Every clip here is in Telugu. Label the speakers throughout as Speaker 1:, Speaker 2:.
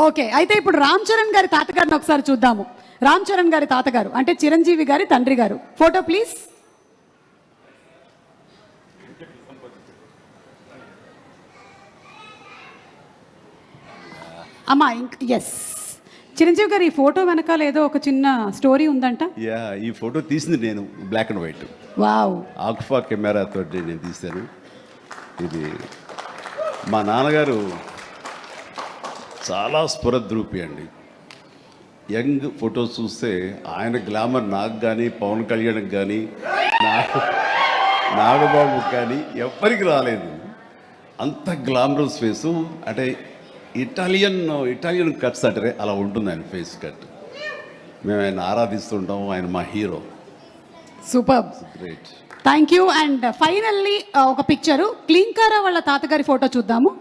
Speaker 1: ఓకే, అయితే ఇప్పుడు రామ్ చరణ్ గారి తాతగారిని ఒకసారి చూద్దాము. రామ్ చరణ్ గారి తాతగారు అంటే చిరంజీవి గారి తండ్రి గారు. Photo please. అమ్మా ఎస్, చిరంజీవి గారు ఈ ఫోటో వెనకాల ఏదో ఒక చిన్న స్టోరీ ఉందంట.
Speaker 2: ఈ ఫోటో తీసింది నేను black and white.
Speaker 1: Wow.
Speaker 2: Alpha కెమెరాతో నేను తీశాను. ఇది మా నాన్నగారు చాలా స్ఫురద్రూపి అండి. యంగ్ ఫొటోస్ చూస్తే ఆయన గ్లామర్ నాకు కానీ, పవన్ కళ్యాణ్కి కానీ, నాగబాబుకి కానీ ఎవ్వరికి రాలేదు. అంత గ్లామరస్ ఫేసు, అంటే ఇటాలియన్ కట్స్ అంటే అలా ఉంటుంది ఆయన ఫేస్ కట్. మేము ఆయన ఆరాధిస్తుంటాం, ఆయన మా hero.
Speaker 1: Super,
Speaker 2: great,
Speaker 1: thank you. And finally ఒక పిక్చరు క్లీంకారా వాళ్ళ తాతగారి ఫోటో చూద్దాము.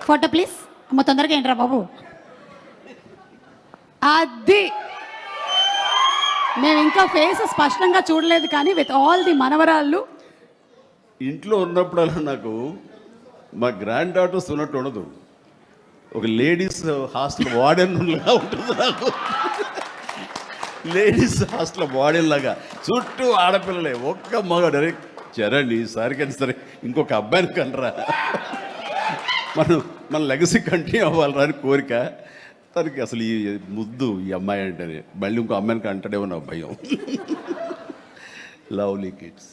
Speaker 1: Photo please. అమ్మ తొందరగా ఏంట్రా బాబు. అది మేము ఇంకా ఫేస్ స్పష్టంగా చూడలేదు, కానీ విత్ ఆల్ ది మనవరాళ్ళు
Speaker 2: ఇంట్లో ఉన్నప్పుడల్లా నాకు మా గ్రాండ్ డాటర్స్ ఉన్నట్టు ఉండదు. ఒక లేడీస్ హాస్టల్ వార్డెన్ లాగా ఉంటుంది నాకు. లేడీస్ హాస్టల్ వార్డెన్ లాగా, చుట్టూ ఆడపిల్లలే, ఒక్క మగాడు. అరే చరణ్ ఈసారి కానీ సరే ఇంకొక అబ్బాయిని కనరా, మన లెగసీ కంటిన్యూ అవ్వాలరా అని కోరిక. తనకి అసలు ఈ ముద్దు ఈ అమ్మాయి అంటే మళ్ళీ ఇంకో అమ్మాయిని కంటాడేమో నా భయం. Lovely kids.